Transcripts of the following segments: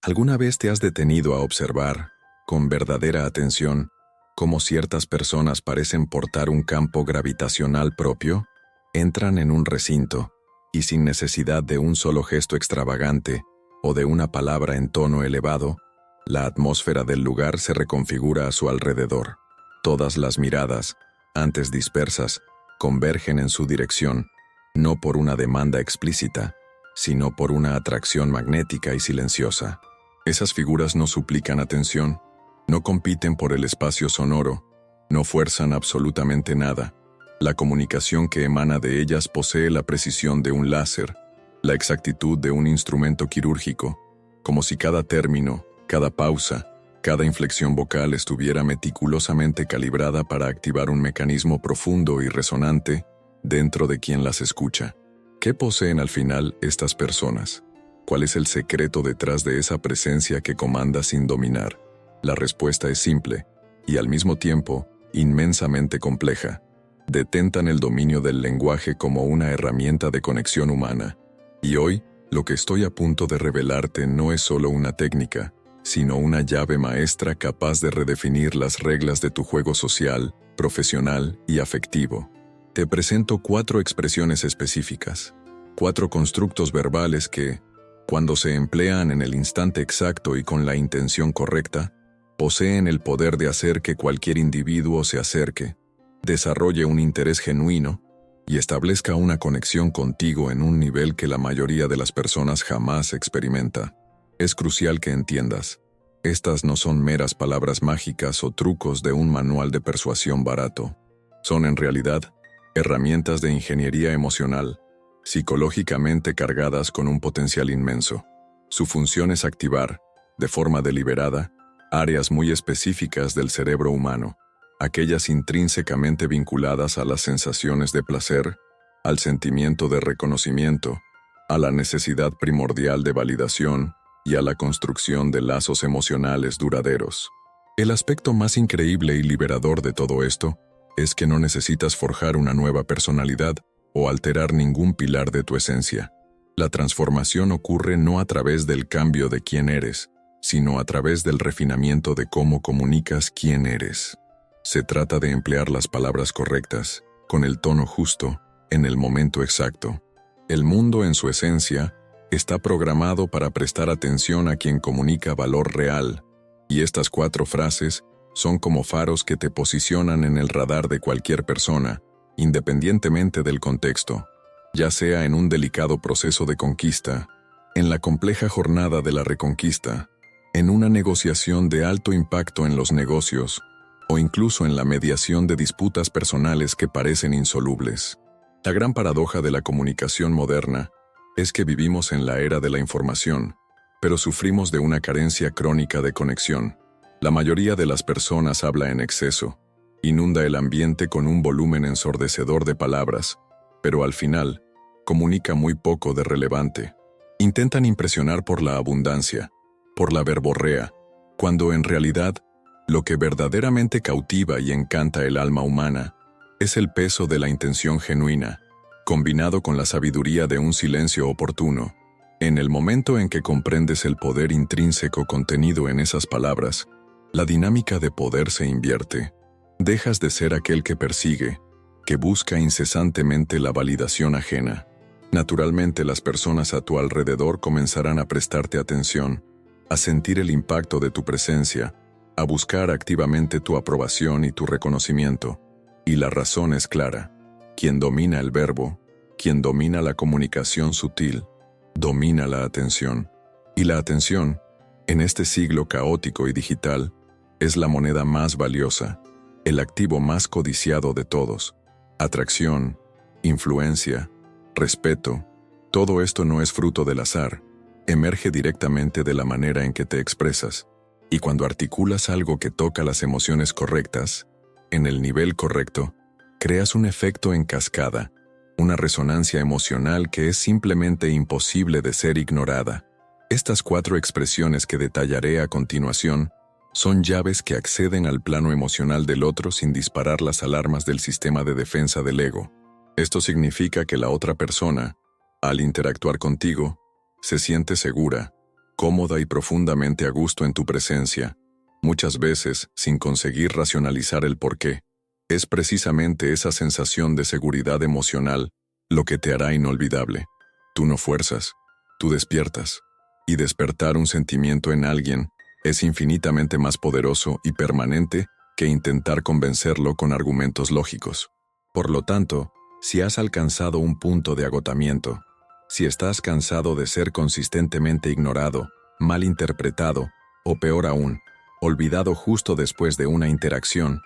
¿Alguna vez te has detenido a observar, con verdadera atención, cómo ciertas personas parecen portar un campo gravitacional propio? Entran en un recinto, y sin necesidad de un solo gesto extravagante o de una palabra en tono elevado, la atmósfera del lugar se reconfigura a su alrededor. Todas las miradas, antes dispersas, convergen en su dirección, no por una demanda explícita, sino por una atracción magnética y silenciosa. Esas figuras no suplican atención, no compiten por el espacio sonoro, no fuerzan absolutamente nada. La comunicación que emana de ellas posee la precisión de un láser, la exactitud de un instrumento quirúrgico, como si cada término, cada pausa, cada inflexión vocal estuviera meticulosamente calibrada para activar un mecanismo profundo y resonante dentro de quien las escucha. ¿Qué poseen al final estas personas? ¿Cuál es el secreto detrás de esa presencia que comanda sin dominar? La respuesta es simple, y al mismo tiempo, inmensamente compleja. Detentan el dominio del lenguaje como una herramienta de conexión humana. Y hoy, lo que estoy a punto de revelarte no es solo una técnica, sino una llave maestra capaz de redefinir las reglas de tu juego social, profesional y afectivo. Te presento 4 expresiones específicas, 4 constructos verbales que, cuando se emplean en el instante exacto y con la intención correcta, poseen el poder de hacer que cualquier individuo se acerque, desarrolle un interés genuino y establezca una conexión contigo en un nivel que la mayoría de las personas jamás experimenta. Es crucial que entiendas, estas no son meras palabras mágicas o trucos de un manual de persuasión barato. Son en realidad herramientas de ingeniería emocional, psicológicamente cargadas con un potencial inmenso. Su función es activar, de forma deliberada, áreas muy específicas del cerebro humano, aquellas intrínsecamente vinculadas a las sensaciones de placer, al sentimiento de reconocimiento, a la necesidad primordial de validación y a la construcción de lazos emocionales duraderos. El aspecto más increíble y liberador de todo esto es que no necesitas forjar una nueva personalidad o alterar ningún pilar de tu esencia. La transformación ocurre no a través del cambio de quién eres, sino a través del refinamiento de cómo comunicas quién eres. Se trata de emplear las palabras correctas, con el tono justo, en el momento exacto. El mundo en su esencia está programado para prestar atención a quien comunica valor real, y estas 4 frases son como faros que te posicionan en el radar de cualquier persona, independientemente del contexto, ya sea en un delicado proceso de conquista, en la compleja jornada de la reconquista, en una negociación de alto impacto en los negocios, o incluso en la mediación de disputas personales que parecen insolubles. La gran paradoja de la comunicación moderna es que vivimos en la era de la información, pero sufrimos de una carencia crónica de conexión. La mayoría de las personas habla en exceso, inunda el ambiente con un volumen ensordecedor de palabras, pero al final, comunica muy poco de relevante. Intentan impresionar por la abundancia, por la verborrea, cuando en realidad, lo que verdaderamente cautiva y encanta el alma humana es el peso de la intención genuina, combinado con la sabiduría de un silencio oportuno. En el momento en que comprendes el poder intrínseco contenido en esas palabras, la dinámica de poder se invierte. Dejas de ser aquel que persigue, que busca incesantemente la validación ajena. Naturalmente, las personas a tu alrededor comenzarán a prestarte atención, a sentir el impacto de tu presencia, a buscar activamente tu aprobación y tu reconocimiento. Y la razón es clara. Quien domina el verbo, quien domina la comunicación sutil, domina la atención. Y la atención, en este siglo caótico y digital, es la moneda más valiosa, el activo más codiciado de todos. Atracción, influencia, respeto, todo esto no es fruto del azar, emerge directamente de la manera en que te expresas. Y cuando articulas algo que toca las emociones correctas, en el nivel correcto, creas un efecto en cascada, una resonancia emocional que es simplemente imposible de ser ignorada. Estas 4 expresiones que detallaré a continuación son llaves que acceden al plano emocional del otro sin disparar las alarmas del sistema de defensa del ego. Esto significa que la otra persona, al interactuar contigo, se siente segura, cómoda y profundamente a gusto en tu presencia, muchas veces sin conseguir racionalizar el porqué. Es precisamente esa sensación de seguridad emocional lo que te hará inolvidable. Tú no fuerzas, tú despiertas. Y despertar un sentimiento en alguien es infinitamente más poderoso y permanente que intentar convencerlo con argumentos lógicos. Por lo tanto, si has alcanzado un punto de agotamiento, si estás cansado de ser consistentemente ignorado, mal interpretado, o peor aún, olvidado justo después de una interacción,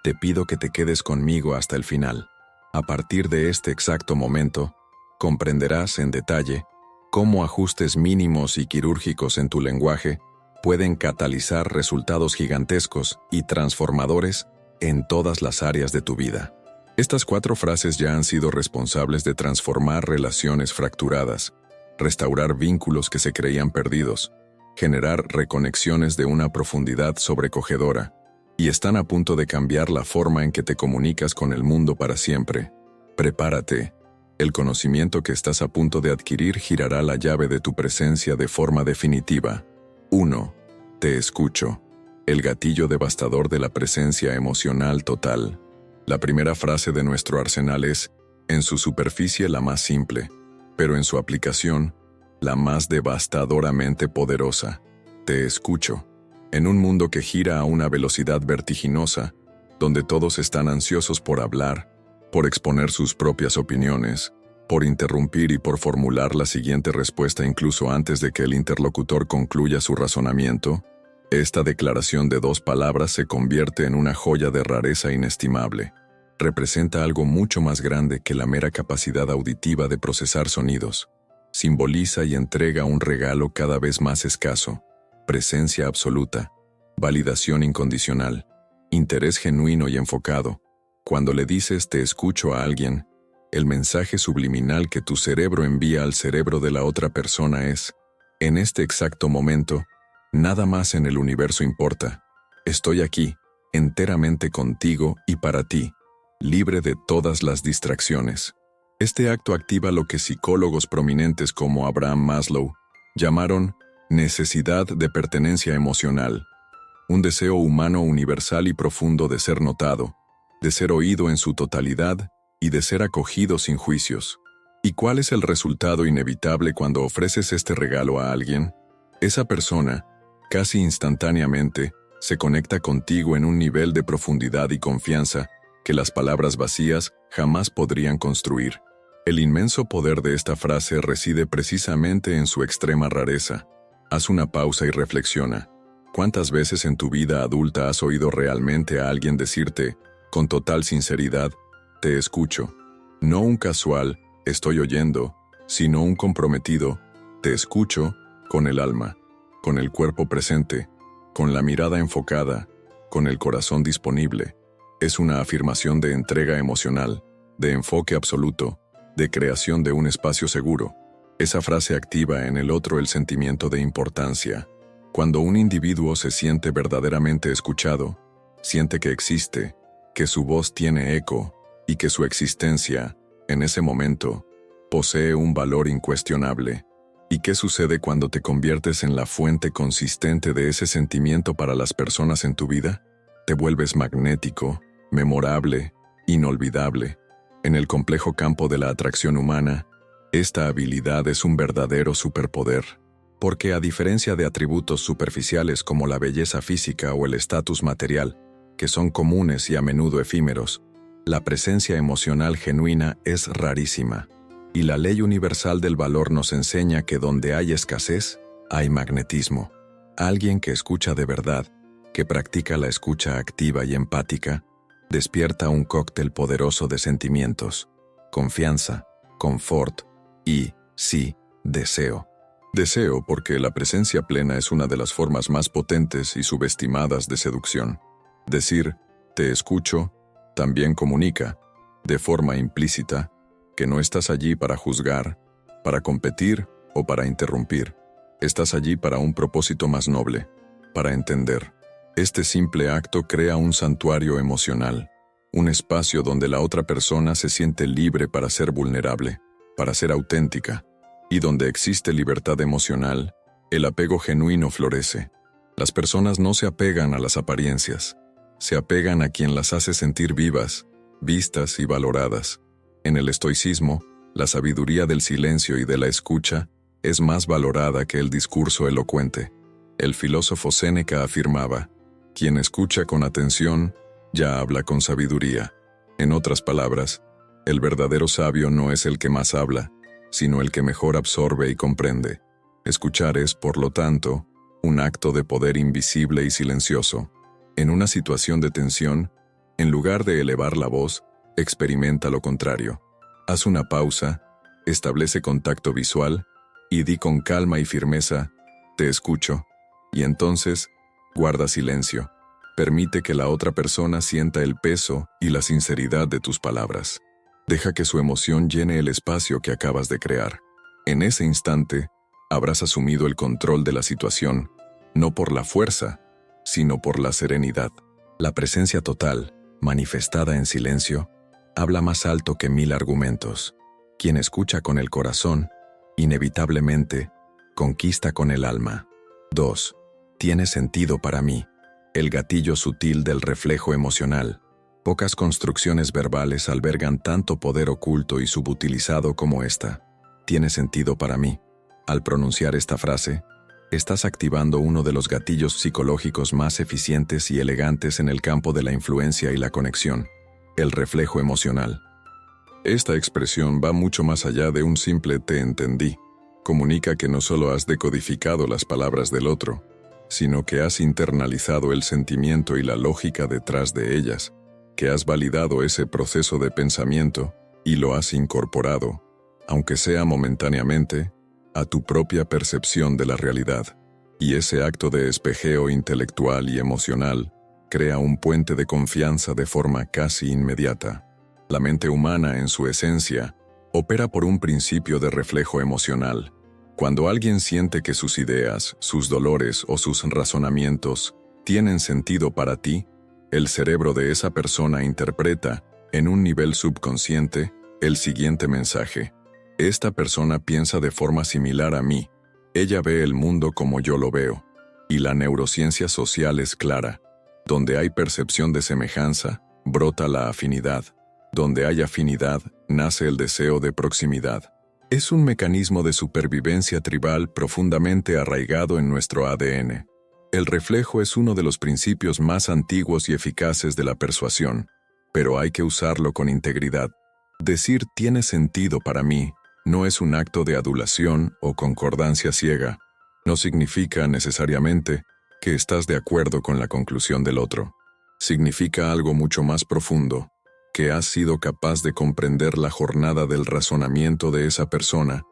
te pido que te quedes conmigo hasta el final. A partir de este exacto momento, comprenderás en detalle cómo ajustes mínimos y quirúrgicos en tu lenguaje pueden catalizar resultados gigantescos y transformadores en todas las áreas de tu vida. Estas 4 frases ya han sido responsables de transformar relaciones fracturadas, restaurar vínculos que se creían perdidos, generar reconexiones de una profundidad sobrecogedora, y están a punto de cambiar la forma en que te comunicas con el mundo para siempre. Prepárate. El conocimiento que estás a punto de adquirir girará la llave de tu presencia de forma definitiva. 1. Te escucho. El gatillo devastador de la presencia emocional total. La primera frase de nuestro arsenal es, en su superficie la más simple, pero en su aplicación, la más devastadoramente poderosa. Te escucho. En un mundo que gira a una velocidad vertiginosa, donde todos están ansiosos por hablar, por exponer sus propias opiniones, por interrumpir y por formular la siguiente respuesta incluso antes de que el interlocutor concluya su razonamiento, esta declaración de 2 palabras se convierte en una joya de rareza inestimable. Representa algo mucho más grande que la mera capacidad auditiva de procesar sonidos. Simboliza y entrega un regalo cada vez más escaso: presencia absoluta, validación incondicional, interés genuino y enfocado. Cuando le dices te escucho a alguien, el mensaje subliminal que tu cerebro envía al cerebro de la otra persona es, en este exacto momento, nada más en el universo importa. Estoy aquí, enteramente contigo y para ti, libre de todas las distracciones. Este acto activa lo que psicólogos prominentes como Abraham Maslow llamaron necesidad de pertenencia emocional, un deseo humano universal y profundo de ser notado, de ser oído en su totalidad y de ser acogido sin juicios. ¿Y cuál es el resultado inevitable cuando ofreces este regalo a alguien? Esa persona, casi instantáneamente, se conecta contigo en un nivel de profundidad y confianza que las palabras vacías jamás podrían construir. El inmenso poder de esta frase reside precisamente en su extrema rareza. Haz una pausa y reflexiona. ¿Cuántas veces en tu vida adulta has oído realmente a alguien decirte, con total sinceridad, te escucho? No un casual, estoy oyendo, sino un comprometido, te escucho, con el alma, con el cuerpo presente, con la mirada enfocada, con el corazón disponible. Es una afirmación de entrega emocional, de enfoque absoluto, de creación de un espacio seguro. Esa frase activa en el otro el sentimiento de importancia. Cuando un individuo se siente verdaderamente escuchado, siente que existe, que su voz tiene eco y que su existencia, en ese momento, posee un valor incuestionable. ¿Y qué sucede cuando te conviertes en la fuente consistente de ese sentimiento para las personas en tu vida? Te vuelves magnético, memorable, inolvidable. En el complejo campo de la atracción humana, esta habilidad es un verdadero superpoder, porque a diferencia de atributos superficiales como la belleza física o el estatus material, que son comunes y a menudo efímeros, la presencia emocional genuina es rarísima, y la ley universal del valor nos enseña que donde hay escasez, hay magnetismo. Alguien que escucha de verdad, que practica la escucha activa y empática, despierta un cóctel poderoso de sentimientos: confianza, confort y, sí, deseo. Deseo porque la presencia plena es una de las formas más potentes y subestimadas de seducción. Decir, te escucho, también comunica, de forma implícita, que no estás allí para juzgar, para competir o para interrumpir. Estás allí para un propósito más noble, para entender. Este simple acto crea un santuario emocional, un espacio donde la otra persona se siente libre para ser vulnerable, para ser auténtica, y donde existe libertad emocional, El apego genuino florece. Las personas no se apegan a las apariencias, se apegan a quien las hace sentir vivas, vistas y valoradas. En el estoicismo, la sabiduría del silencio y de la escucha es más valorada que el discurso elocuente. El filósofo Séneca afirmaba: quien escucha con atención, ya habla con sabiduría. En otras palabras, el verdadero sabio no es el que más habla, sino el que mejor absorbe y comprende. Escuchar es, por lo tanto, un acto de poder invisible y silencioso. En una situación de tensión, en lugar de elevar la voz, experimenta lo contrario. Haz una pausa, establece contacto visual y di con calma y firmeza: te escucho. Y entonces, guarda silencio. Permite que la otra persona sienta el peso y la sinceridad de tus palabras. Deja que su emoción llene el espacio que acabas de crear. En ese instante, habrás asumido el control de la situación, no por la fuerza, sino por la serenidad. La presencia total, manifestada en silencio, habla más alto que 1000 argumentos. Quien escucha con el corazón, inevitablemente, conquista con el alma. 2. Tiene sentido para mí. El gatillo sutil del reflejo emocional. Pocas construcciones verbales albergan tanto poder oculto y subutilizado como esta. Tiene sentido para mí. Al pronunciar esta frase, estás activando uno de los gatillos psicológicos más eficientes y elegantes en el campo de la influencia y la conexión: el reflejo emocional. Esta expresión va mucho más allá de un simple "te entendí". Comunica que no solo has decodificado las palabras del otro, sino que has internalizado el sentimiento y la lógica detrás de ellas, que has validado ese proceso de pensamiento y lo has incorporado, aunque sea momentáneamente, a tu propia percepción de la realidad. Y ese acto de espejeo intelectual y emocional crea un puente de confianza de forma casi inmediata. La mente humana, en su esencia, opera por un principio de reflejo emocional. Cuando alguien siente que sus ideas, sus dolores o sus razonamientos tienen sentido para ti, el cerebro de esa persona interpreta, en un nivel subconsciente, el siguiente mensaje: esta persona piensa de forma similar a mí, ella ve el mundo como yo lo veo. Y la neurociencia social es clara: donde hay percepción de semejanza, brota la afinidad. Donde hay afinidad, nace el deseo de proximidad. Es un mecanismo de supervivencia tribal profundamente arraigado en nuestro ADN. El reflejo es uno de los principios más antiguos y eficaces de la persuasión, pero hay que usarlo con integridad. Decir "tiene sentido para mí" no es un acto de adulación o concordancia ciega. No significa necesariamente que estás de acuerdo con la conclusión del otro. Significa algo mucho más profundo: que has sido capaz de comprender la jornada del razonamiento de esa persona,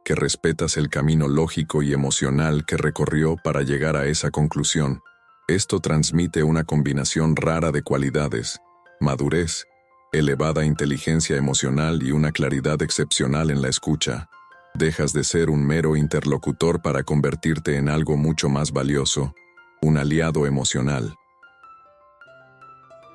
que respetas el camino lógico y emocional que recorrió para llegar a esa conclusión. Esto transmite una combinación rara de cualidades: madurez, elevada inteligencia emocional y una claridad excepcional en la escucha. Dejas de ser un mero interlocutor para convertirte en algo mucho más valioso: un aliado emocional.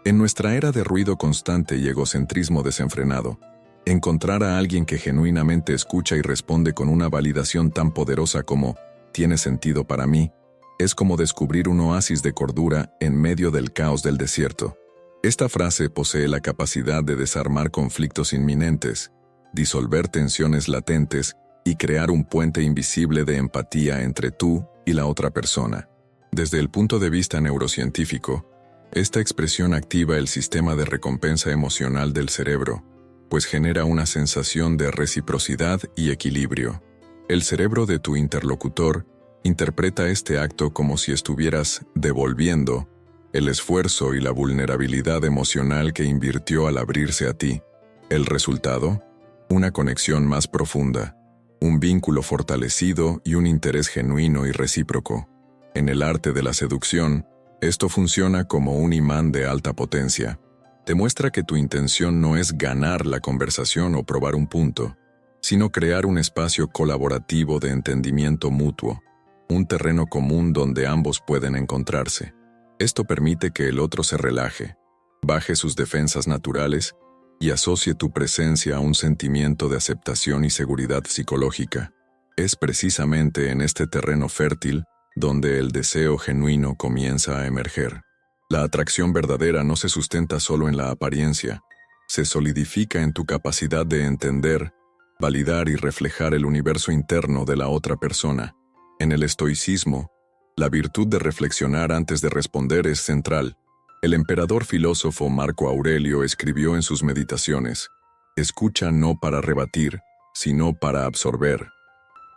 En nuestra era de ruido constante y egocentrismo desenfrenado, encontrar a alguien que genuinamente escucha y responde con una validación tan poderosa como "tiene sentido para mí", es como descubrir un oasis de cordura en medio del caos del desierto. Esta frase posee la capacidad de desarmar conflictos inminentes, disolver tensiones latentes y crear un puente invisible de empatía entre tú y la otra persona. Desde el punto de vista neurocientífico, esta expresión activa el sistema de recompensa emocional del cerebro, pues genera una sensación de reciprocidad y equilibrio. El cerebro de tu interlocutor interpreta este acto como si estuvieras devolviendo el esfuerzo y la vulnerabilidad emocional que invirtió al abrirse a ti. El resultado: una conexión más profunda, un vínculo fortalecido y un interés genuino y recíproco. En el arte de la seducción, esto funciona como un imán de alta potencia. Demuestra que tu intención no es ganar la conversación o probar un punto, sino crear un espacio colaborativo de entendimiento mutuo, un terreno común donde ambos pueden encontrarse. Esto permite que el otro se relaje, baje sus defensas naturales y asocie tu presencia a un sentimiento de aceptación y seguridad psicológica. Es precisamente en este terreno fértil donde el deseo genuino comienza a emerger. La atracción verdadera no se sustenta solo en la apariencia, se solidifica en tu capacidad de entender, validar y reflejar el universo interno de la otra persona. En el estoicismo, la virtud de reflexionar antes de responder es central. El emperador filósofo Marco Aurelio escribió en sus meditaciones: escucha no para rebatir, sino para absorber.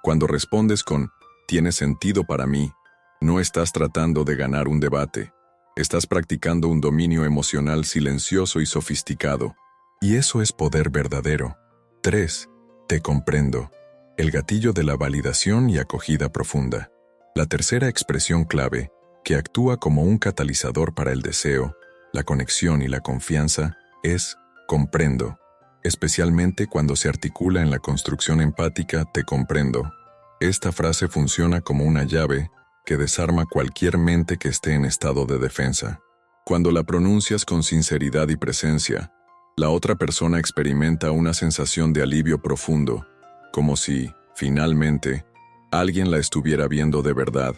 Cuando respondes con «tiene sentido para mí», no estás tratando de ganar un debate, estás practicando un dominio emocional silencioso y sofisticado. Y eso es poder verdadero. 3. Te comprendo. El gatillo de la validación y acogida profunda. La tercera expresión clave, que actúa como un catalizador para el deseo, la conexión y la confianza, es comprendo. Especialmente cuando se articula en la construcción empática te comprendo. Esta frase funciona como una llave que desarma cualquier mente que esté en estado de defensa. Cuando la pronuncias con sinceridad y presencia, la otra persona experimenta una sensación de alivio profundo, como si, finalmente, alguien la estuviera viendo de verdad,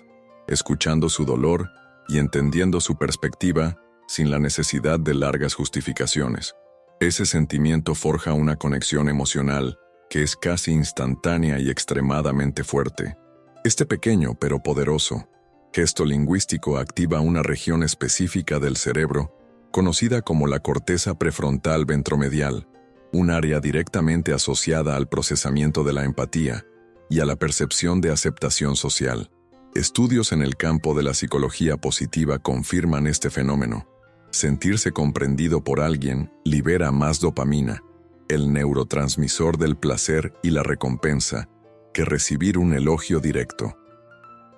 escuchando su dolor y entendiendo su perspectiva sin la necesidad de largas justificaciones. Ese sentimiento forja una conexión emocional que es casi instantánea y extremadamente fuerte. Este pequeño pero poderoso gesto lingüístico activa una región específica del cerebro, conocida como la corteza prefrontal ventromedial, un área directamente asociada al procesamiento de la empatía y a la percepción de aceptación social. Estudios en el campo de la psicología positiva confirman este fenómeno. Sentirse comprendido por alguien libera más dopamina, el neurotransmisor del placer y la recompensa, que recibir un elogio directo.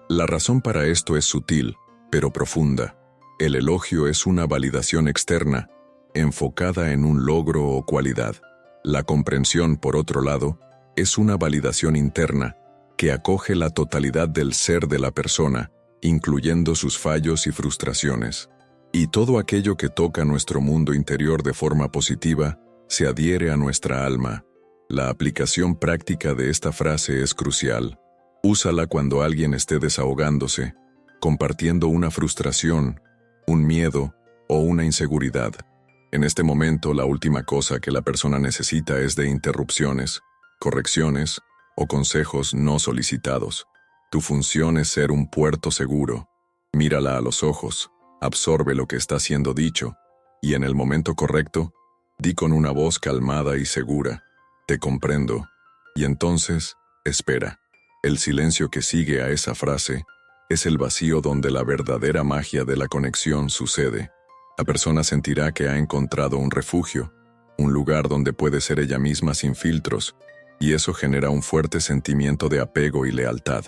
La razón para esto es sutil, pero profunda. El elogio es una validación externa, enfocada en un logro o cualidad. La comprensión, por otro lado, es una validación interna, que acoge la totalidad del ser de la persona, incluyendo sus fallos y frustraciones. Y todo aquello que toca nuestro mundo interior de forma positiva, se adhiere a nuestra alma. La aplicación práctica de esta frase es crucial. Úsala cuando alguien esté desahogándose, compartiendo una frustración, un miedo o una inseguridad. En este momento, la última cosa que la persona necesita es de interrupciones, correcciones o consejos no solicitados. Tu función es ser un puerto seguro. Mírala a los ojos, absorbe lo que está siendo dicho, y en el momento correcto, di con una voz calmada y segura: te comprendo. Y entonces, espera. El silencio que sigue a esa frase es el vacío donde la verdadera magia de la conexión sucede. La persona sentirá que ha encontrado un refugio, un lugar donde puede ser ella misma sin filtros, y eso genera un fuerte sentimiento de apego y lealtad.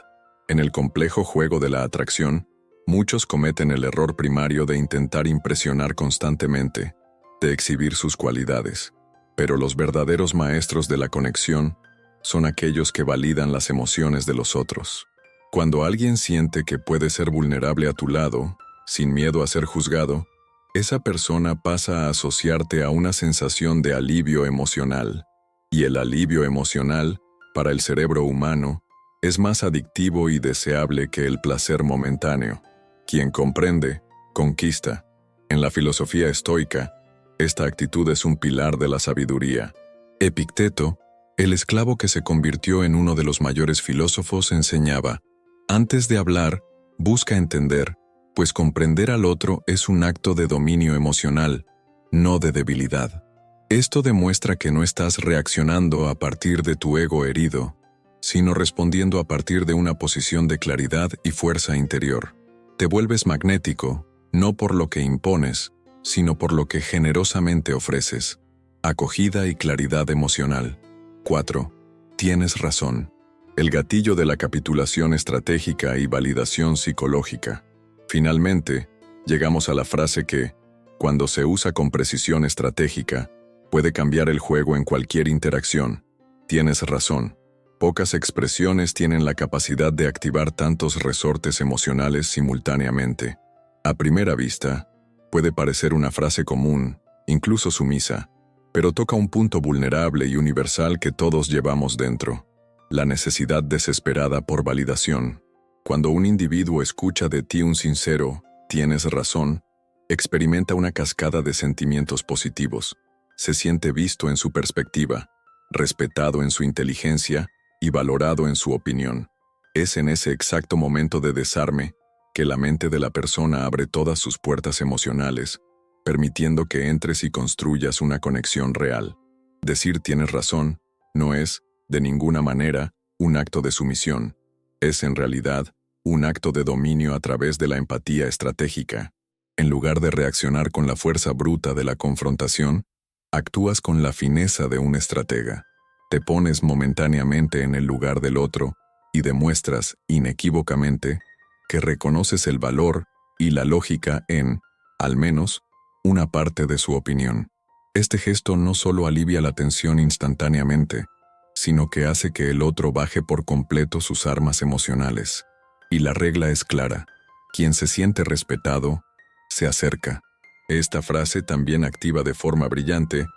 En el complejo juego de la atracción, muchos cometen el error primario de intentar impresionar constantemente, de exhibir sus cualidades. Pero los verdaderos maestros de la conexión son aquellos que validan las emociones de los otros. Cuando alguien siente que puede ser vulnerable a tu lado, sin miedo a ser juzgado, esa persona pasa a asociarte a una sensación de alivio emocional. Y el alivio emocional, para el cerebro humano, es más adictivo y deseable que el placer momentáneo. Quien comprende, conquista. En la filosofía estoica, esta actitud es un pilar de la sabiduría. Epicteto, el esclavo que se convirtió en uno de los mayores filósofos, enseñaba: antes de hablar, busca entender, pues comprender al otro es un acto de dominio emocional, no de debilidad. Esto demuestra que no estás reaccionando a partir de tu ego herido, sino respondiendo a partir de una posición de claridad y fuerza interior. Te vuelves magnético, no por lo que impones, sino por lo que generosamente ofreces. Acogida y claridad emocional. 4. Tienes razón. El gatillo de la capitulación estratégica y validación psicológica. Finalmente, llegamos a la frase que, cuando se usa con precisión estratégica, puede cambiar el juego en cualquier interacción. Tienes razón. Pocas expresiones tienen la capacidad de activar tantos resortes emocionales simultáneamente. A primera vista, puede parecer una frase común, incluso sumisa, pero toca un punto vulnerable y universal que todos llevamos dentro. la necesidad desesperada por validación. Cuando un individuo escucha de ti un sincero, tienes razón, experimenta una cascada de sentimientos positivos. Se siente visto en su perspectiva, respetado en su inteligencia y valorado en su opinión. Es en ese exacto momento de desarme que la mente de la persona abre todas sus puertas emocionales, permitiendo que entres y construyas una conexión real. Decir tienes razón no es, de ninguna manera, un acto de sumisión. Es en realidad un acto de dominio a través de la empatía estratégica. En lugar de reaccionar con la fuerza bruta de la confrontación, actúas con la fineza de un estratega. Te pones momentáneamente en el lugar del otro y demuestras, inequívocamente, que reconoces el valor y la lógica en, al menos, una parte de su opinión. Este gesto no solo alivia la tensión instantáneamente, sino que hace que el otro baje por completo sus armas emocionales. Y la regla es clara: quien se siente respetado, se acerca. Esta frase también activa de forma brillante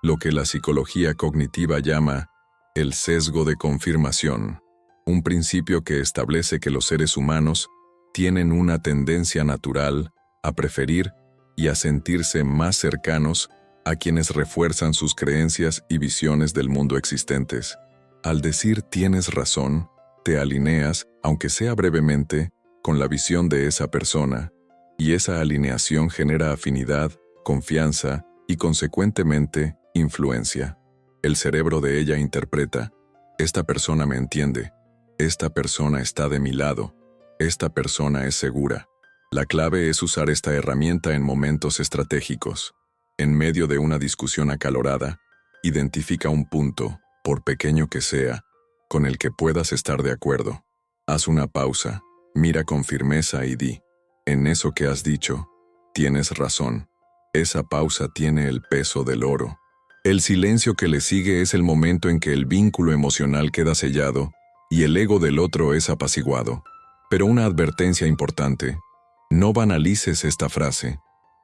lo que la psicología cognitiva llama el sesgo de confirmación, un principio que establece que los seres humanos tienen una tendencia natural a preferir y a sentirse más cercanos a quienes refuerzan sus creencias y visiones del mundo existentes. Al decir tienes razón, te alineas, aunque sea brevemente, con la visión de esa persona, y esa alineación genera afinidad, confianza y, consecuentemente, influencia. El cerebro de ella interpreta: esta persona me entiende, esta persona está de mi lado, esta persona es segura. La clave es usar esta herramienta en momentos estratégicos. En medio de una discusión acalorada, identifica un punto, por pequeño que sea, con el que puedas estar de acuerdo. Haz una pausa, mira con firmeza y di: en eso que has dicho, tienes razón. Esa pausa tiene el peso del oro. El silencio que le sigue es el momento en que el vínculo emocional queda sellado y el ego del otro es apaciguado. Pero una advertencia importante: no banalices esta frase.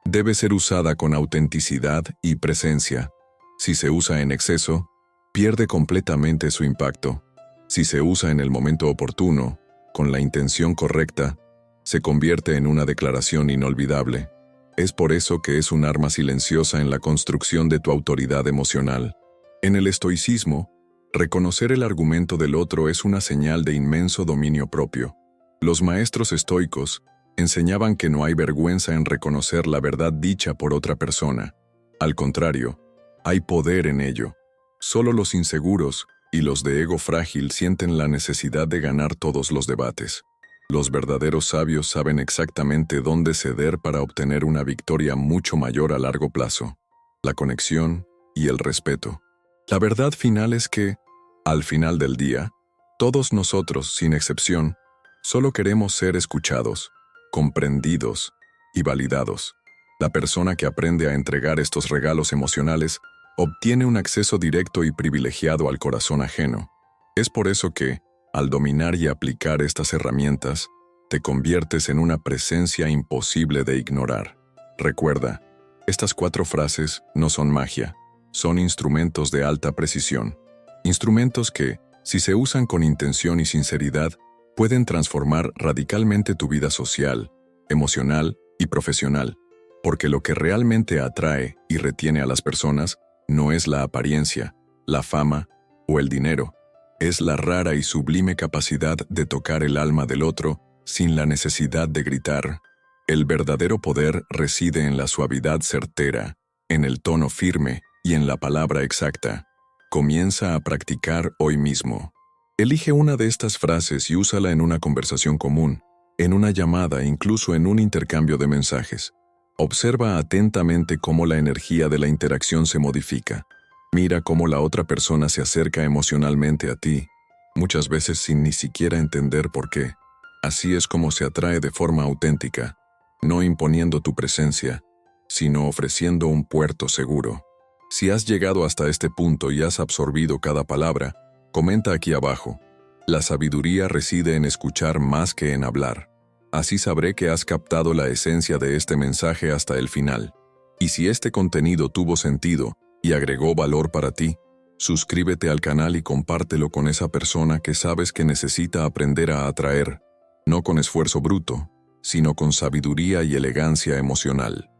Debe ser usada con autenticidad y presencia. Si se usa en exceso, pierde completamente su impacto. Si se usa en el momento oportuno, con la intención correcta, se convierte en una declaración inolvidable. Es por eso que es un arma silenciosa en la construcción de tu autoridad emocional. En el estoicismo, reconocer el argumento del otro es una señal de inmenso dominio propio. Los maestros estoicos enseñaban que no hay vergüenza en reconocer la verdad dicha por otra persona. Al contrario, hay poder en ello. Solo los inseguros y los de ego frágil sienten la necesidad de ganar todos los debates. Los verdaderos sabios saben exactamente dónde ceder para obtener una victoria mucho mayor a largo plazo: la conexión y el respeto. La verdad final es que, al final del día, todos nosotros, sin excepción, solo queremos ser escuchados, comprendidos y validados. La persona que aprende a entregar estos regalos emocionales obtiene un acceso directo y privilegiado al corazón ajeno. Es por eso que, al dominar y aplicar estas herramientas, te conviertes en una presencia imposible de ignorar. Recuerda, estas 4 frases no son magia, son instrumentos de alta precisión. Instrumentos que, si se usan con intención y sinceridad, pueden transformar radicalmente tu vida social, emocional y profesional, porque lo que realmente atrae y retiene a las personas no es la apariencia, la fama o el dinero, es la rara y sublime capacidad de tocar el alma del otro sin la necesidad de gritar. El verdadero poder reside en la suavidad certera, en el tono firme y en la palabra exacta. Comienza a practicar hoy mismo. Elige una de estas frases y úsala en una conversación común, en una llamada, incluso en un intercambio de mensajes. Observa atentamente cómo la energía de la interacción se modifica. Mira cómo la otra persona se acerca emocionalmente a ti, muchas veces sin ni siquiera entender por qué. Así es como se atrae de forma auténtica, no imponiendo tu presencia, sino ofreciendo un puerto seguro. Si has llegado hasta este punto y has absorbido cada palabra, comenta aquí abajo: la sabiduría reside en escuchar más que en hablar. Así sabré que has captado la esencia de este mensaje hasta el final. Y si este contenido tuvo sentido y agregó valor para ti, Suscríbete al canal y compártelo con esa persona que sabes que necesita aprender a atraer, no con esfuerzo bruto, sino con sabiduría y elegancia emocional.